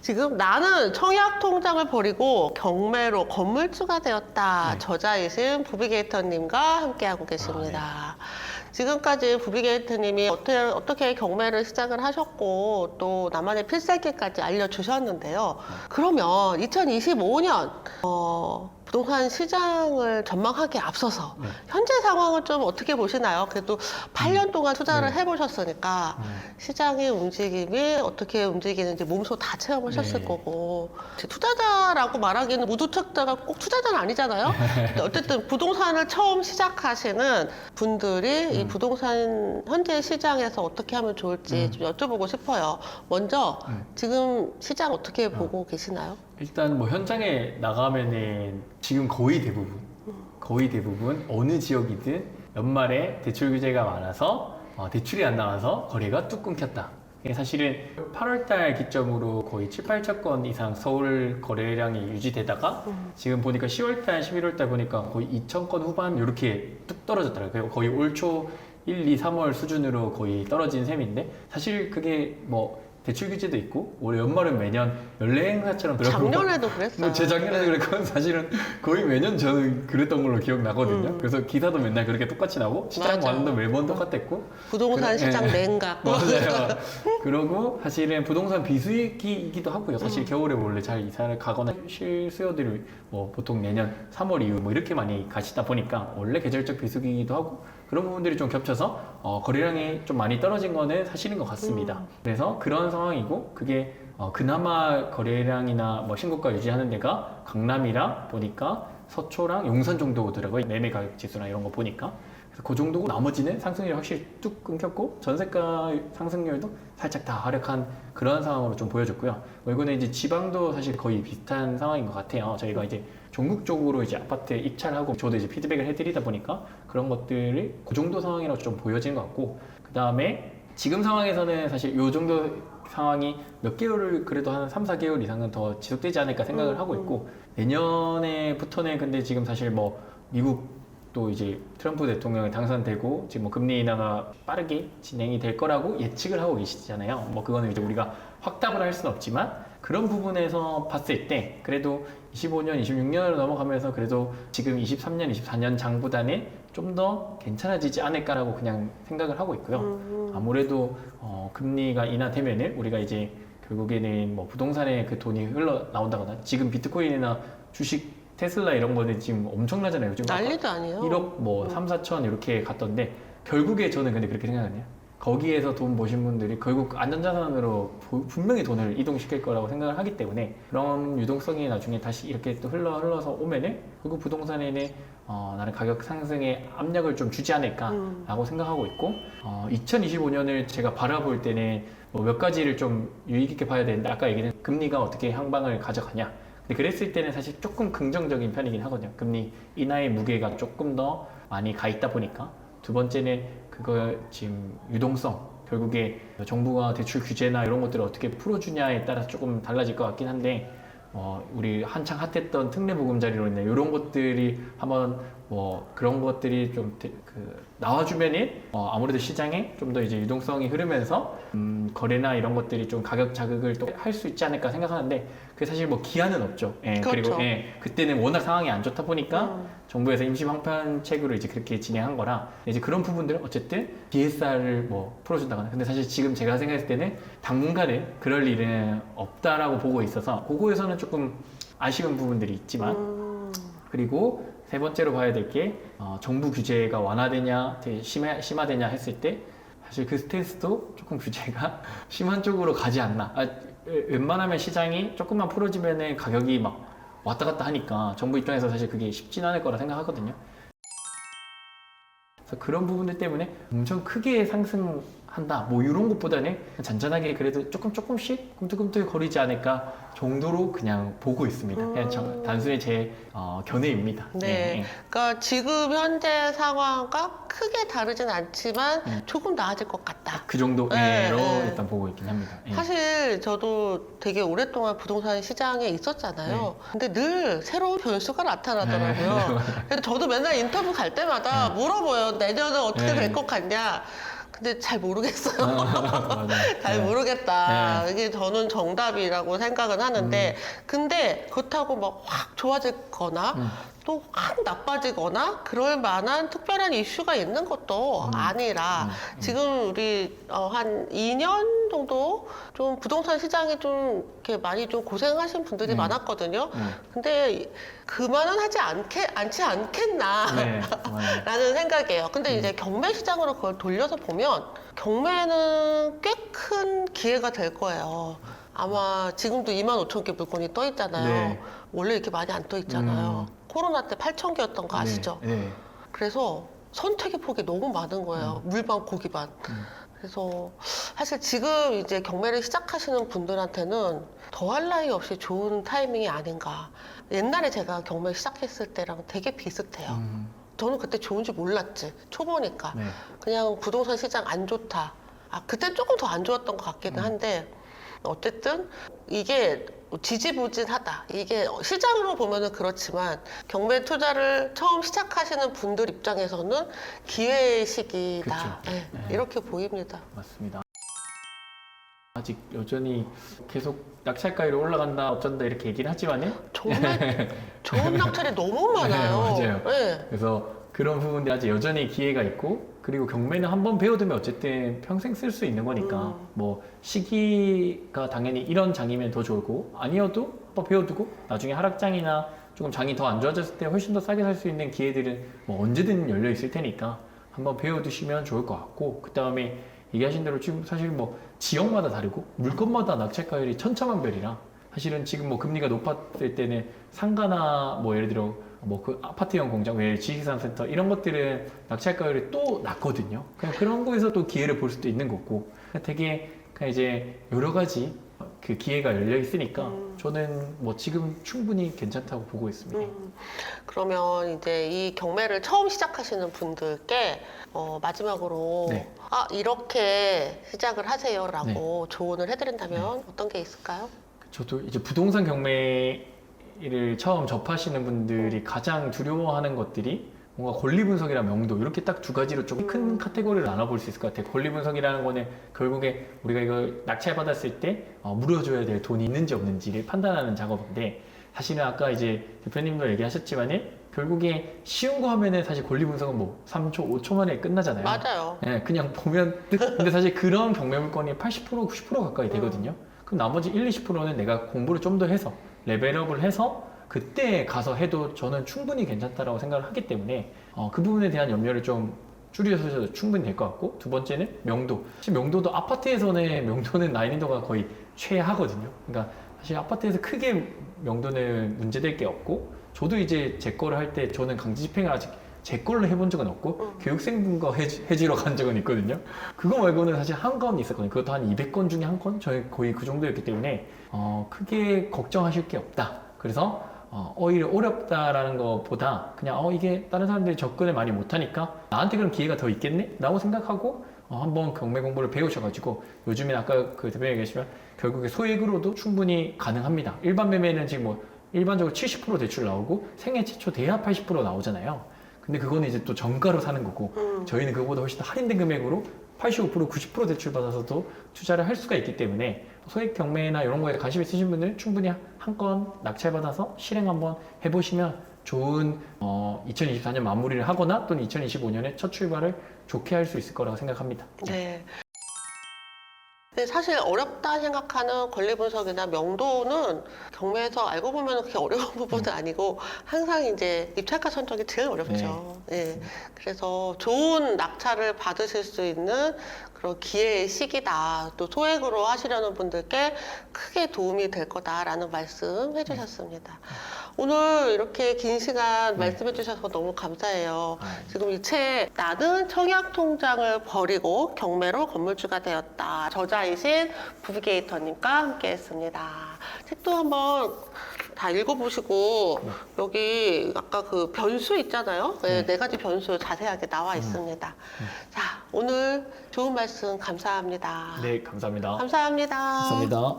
지금 나는 청약 통장을 버리고 경매로 건물주가 되었다. 네. 저자이신 부비게이터님과 함께하고 계십니다. 지금까지 부비게이터님이 어떻게 경매를 시작을 하셨고 또 나만의 필살기까지 알려주셨는데요. 그러면 2025년 부동산 시장을 전망하기에 앞서서 네. 현재 상황을 좀 어떻게 보시나요? 그래도 8년 동안 투자를 네. 해보셨으니까 시장의 움직임이 어떻게 움직이는지 몸소 다 체험하셨을 네. 거고 투자자라고 말하기는 모두 투자자가 꼭 투자자는 아니잖아요. 근데 어쨌든 부동산을 처음 시작하시는 분들이 이 부동산 현재 시장에서 어떻게 하면 좋을지 좀 여쭤보고 싶어요. 먼저 지금 시장 어떻게 보고 계시나요? 일단 뭐 현장에 나가면은 지금 거의 대부분 어느 지역이든 연말에 대출 규제가 많아서 대출이 안 나와서 거래가 뚝 끊겼다. 이게 사실은 8월달 기점으로 거의 7, 8천 건 이상 서울 거래량이 유지되다가 지금 보니까 10월달, 11월달 보니까 거의 2천 건 후반 이렇게 뚝 떨어졌더라고요. 거의 올 초 1, 2, 3월 수준으로 거의 떨어진 셈인데 사실 그게 뭐 대출 규제도 있고 올해 연말은 매년 연례 행사처럼 작년에도 그랬어요. 뭐 재작년에도 그랬고 사실은 거의 매년 저는 그랬던 걸로 기억나거든요. 그래서 기사도 맨날 그렇게 똑같이 나고 시장 맞아. 반응도 매번 똑같았고 부동산 시장 냉각. 맞아요. 그러고 사실은 부동산 비수익이기도 하고요. 사실 겨울에 원래 잘 이사를 가거나 실수요들이 뭐 보통 내년 3월 이후 뭐 이렇게 많이 가시다 보니까 원래 계절적 비수익이기도 하고 그런 부분들이 좀 겹쳐서 거래량이 좀 많이 떨어진 거는 사실인 것 같습니다. 그래서 그런 상황이고 그게 그나마 거래량이나 뭐 신고가 유지하는 데가 강남이랑 보니까 서초랑 용산 정도 오더라고요. 매매 가격 지수나 이런 거 보니까. 그래서 그 정도고 나머지는 상승률이 확실히 뚝 끊겼고 전세가 상승률도 살짝 다 하락한 그런 상황으로 좀 보여졌고요. 이거는 이제 지방도 사실 거의 비슷한 상황인 것 같아요. 저희가 이제 전국적으로 이제 아파트에 입찰하고 저도 이제 피드백을 해드리다 보니까 그런 것들이 그 정도 상황이라고 좀 보여지는 것 같고 그 다음에 지금 상황에서는 사실 이 정도 상황이 몇 개월을 그래도 한 3, 4개월 이상은 더 지속되지 않을까 생각을 하고 있고 내년에부터는 근데 지금 사실 뭐 미국 또 이제 트럼프 대통령이 당선되고 지금 뭐 금리 인하가 빠르게 진행이 될 거라고 예측을 하고 계시잖아요. 뭐 그거는 이제 우리가 확답을 할 수는 없지만 그런 부분에서 봤을 때 그래도 25년, 26년으로 넘어가면서 그래도 지금 23년, 24년 장보다는 좀 더 괜찮아지지 않을까라고 그냥 생각을 하고 있고요. 아무래도 금리가 인하되면은 우리가 이제 결국에는 뭐 부동산에 그 돈이 흘러 나온다거나 지금 비트코인이나 주식 테슬라 이런 거는 지금 엄청나잖아요. 요즘 난리도 아니에요. 1억 뭐 3, 4천 이렇게 갔던데 결국에 저는 근데 그렇게 생각하거든요. 거기에서 돈 버신 분들이 결국 안전자산으로 분명히 돈을 이동시킬 거라고 생각을 하기 때문에 그런 유동성이 나중에 다시 이렇게 또 흘러서 오면은 결국 부동산에는 나는 가격 상승에 압력을 좀 주지 않을까라고 생각하고 있고 2025년을 제가 바라볼 때는 뭐 몇 가지를 좀 유의 깊게 봐야 되는데 아까 얘기한 금리가 어떻게 향방을 가져가냐 근데 그랬을 때는 사실 조금 긍정적인 편이긴 하거든요. 금리 인하의 무게가 조금 더 많이 가 있다 보니까 두 번째는 그거 지금 유동성 결국에 정부가 대출 규제나 이런 것들을 어떻게 풀어주냐에 따라서 조금 달라질 것 같긴 한데 우리 한창 핫했던 특례보금자리로 인해 이런 것들이 한번 뭐 그런 것들이 좀 나와주면은 아무래도 시장에 좀 더 이제 유동성이 흐르면서 거래나 이런 것들이 좀 가격 자극을 또 할 수 있지 않을까 생각하는데 그게 사실 뭐 기한은 없죠. 그렇죠. 그리고 그때는 워낙 상황이 안 좋다 보니까 정부에서 임시 방편책으로 이제 그렇게 진행한 거라 이제 그런 부분들은 어쨌든 DSR을 뭐 풀어준다거나 근데 사실 지금 제가 생각했을 때는 당분간은 그럴 일은 없다라고 보고 있어서 그거에서는 조금 아쉬운 부분들이 있지만 그리고 세 번째로 봐야 될 게 정부 규제가 완화되냐 되게 심화되냐 했을 때 사실 그 스탠스도 조금 규제가 심한 쪽으로 가지 않나 웬만하면 시장이 조금만 풀어지면 가격이 막 왔다 갔다 하니까 정부 입장에서 사실 그게 쉽진 않을 거라 생각하거든요. 그래서 그런 부분들 때문에 엄청 크게 상승한다 뭐 이런 것보다는 잔잔하게 그래도 조금씩 꿈틀꿈틀 거리지 않을까 정도로 그냥 보고 있습니다. 그냥 단순히 제 견해입니다. 네. 그러니까 지금 현재 상황과 크게 다르진 않지만 조금 나아질 것 같다. 그 정도로 네. 일단 보고 있긴 합니다. 사실 저도 되게 오랫동안 부동산 시장에 있었잖아요. 근데 늘 새로운 변수가 나타나더라고요. 그래서 저도 맨날 인터뷰 갈 때마다 물어봐요. 내년은 어떻게 될 것 같냐. 근데 잘 모르겠어요. 맞아요. 잘 네. 모르겠다. 네. 이게 저는 정답이라고 생각은 하는데, 근데 그렇다고 막 확 좋아지거나, 또 확 나빠지거나, 그럴 만한 특별한 이슈가 있는 것도 아니라, 지금 우리 한 2년 정도 좀 부동산 시장이 좀 이렇게 많이 좀 고생하신 분들이 많았거든요. 근데 그만은 하지 않지 않겠나. 네. 맞아요. 라는 생각이에요. 근데 이제 경매 시장으로 그걸 돌려서 보면 경매는 꽤 큰 기회가 될 거예요. 아마 지금도 25,000개 물건이 떠 있잖아요. 네. 원래 이렇게 많이 안 떠 있잖아요. 코로나 때 8,000개였던 거 아시죠? 네. 네. 그래서 선택의 폭이 너무 많은 거예요. 물반 고기반. 그래서 사실 지금 이제 경매를 시작하시는 분들한테는 더할 나위 없이 좋은 타이밍이 아닌가. 옛날에 제가 경매 시작했을 때랑 되게 비슷해요. 저는 그때 좋은지 몰랐지. 초보니까. 네. 그냥 부동산 시장 안 좋다. 그때 조금 더 안 좋았던 것 같기는 한데, 어쨌든 이게 지지부진하다. 이게 시장으로 보면은 그렇지만 경매 투자를 처음 시작하시는 분들 입장에서는 기회의 시기다. 그쵸. 네, 네. 이렇게 보입니다. 맞습니다. 아직 여전히 계속 낙찰가율이 올라간다 어쩐다 이렇게 얘기는 하지만은 정말 좋은 낙찰이 너무 많아요. 네, 맞아요. 네. 그래서 그런 부분들이 아직 여전히 기회가 있고 그리고 경매는 한번 배워두면 어쨌든 평생 쓸 수 있는 거니까 뭐 시기가 당연히 이런 장이면 더 좋고 아니어도 한번 배워두고 나중에 하락장이나 조금 장이 더 안 좋아졌을 때 훨씬 더 싸게 살 수 있는 기회들은 뭐 언제든 열려 있을 테니까 한번 배워두시면 좋을 것 같고 그 다음에 얘기하신 대로 지금 사실 뭐 지역마다 다르고 물건마다 낙찰가율이 천차만별이라 사실은 지금 뭐 금리가 높았을 때는 상가나 뭐 예를 들어 뭐 그 아파트형 공장, 왜 지식산센터 이런 것들은 낙찰가율이 또 낮거든요. 그냥 그런 거에서 또 기회를 볼 수도 있는 거고 되게 그냥 이제 여러 가지 그 기회가 열려 있으니까 저는 뭐 지금 충분히 괜찮다고 보고 있습니다. 그러면 이제 이 경매를 처음 시작하시는 분들께 마지막으로 네. 이렇게 시작을 하세요라고 조언을 해드린다면 어떤 게 있을까요? 저도 이제 부동산 경매를 처음 접하시는 분들이 가장 두려워하는 것들이 뭔가 권리 분석이랑 명도 이렇게 딱 두 가지로 좀 큰 카테고리를 나눠볼 수 있을 것 같아요. 권리 분석이라는 거는 결국에 우리가 이거 낙찰 받았을 때 물어줘야 될 돈이 있는지 없는지를 판단하는 작업인데 사실은 아까 이제 대표님도 얘기하셨지만은 결국에 쉬운 거 하면은 사실 권리 분석은 뭐 3초, 5초 만에 끝나잖아요. 맞아요. 예, 그냥 보면 근데 사실 그런 경매 물건이 80%, 90% 가까이 되거든요. 그럼 나머지 1, 20%는 내가 공부를 좀 더 해서 레벨업을 해서 그때 가서 해도 저는 충분히 괜찮다라고 생각을 하기 때문에 그 부분에 대한 염려를 좀 줄여서 충분히 될 것 같고 두 번째는 명도. 사실 명도도 아파트에서는 명도는 난이도가 거의 최하거든요. 그러니까 사실 아파트에서 크게 명도는 문제될 게 없고 저도 이제 제 거를 할 때 저는 강제 집행을 아직 제 걸로 해본 적은 없고 교육생분과 해주러 간 적은 있거든요. 그거 말고는 사실 한 건 있었거든요. 그것도 한 200건 중에 한 건? 저희 거의 그 정도였기 때문에 크게 걱정하실 게 없다. 그래서 오히려 어렵다라는 것보다 그냥 이게 다른 사람들이 접근을 많이 못하니까 나한테 그런 기회가 더 있겠네? 라고 생각하고 한번 경매 공부를 배우셔가지고 요즘엔 아까 그 대표님 얘기하시면 결국에 소액으로도 충분히 가능합니다. 일반 매매는 지금 뭐 일반적으로 70% 대출 나오고 생애 최초 대하 80% 나오잖아요. 근데 그거는 이제 또 정가로 사는 거고 저희는 그거보다 훨씬 더 할인된 금액으로 85%, 90% 대출 받아서도 투자를 할 수가 있기 때문에 소액 경매나 이런 거에 관심 있으신 분들은 충분히 한 건 낙찰 받아서 실행 한번 해보시면 좋은 2024년 마무리를 하거나 또는 2025년에 첫 출발을 좋게 할 수 있을 거라고 생각합니다. 네. 근데 사실 어렵다 생각하는 권리 분석이나 명도는 경매에서 알고 보면 그렇게 어려운 부분은 아니고 항상 이제 입찰가 선정이 제일 어렵죠. 네. 그래서 좋은 낙찰을 받으실 수 있는 그런 기회의 시기다. 또 소액으로 하시려는 분들께 크게 도움이 될 거다라는 말씀 해주셨습니다. 오늘 이렇게 긴 시간 말씀해 주셔서 너무 감사해요. 지금 이 책 나는 청약 통장을 버리고 경매로 건물주가 되었다. 저자이신 부비게이터님과 함께 했습니다. 책도 한번 다 읽어보시고 여기 아까 그 변수 있잖아요. 네 가지 변수 자세하게 나와 있습니다. 자, 오늘 좋은 말씀 감사합니다. 네, 감사합니다. 감사합니다. 감사합니다.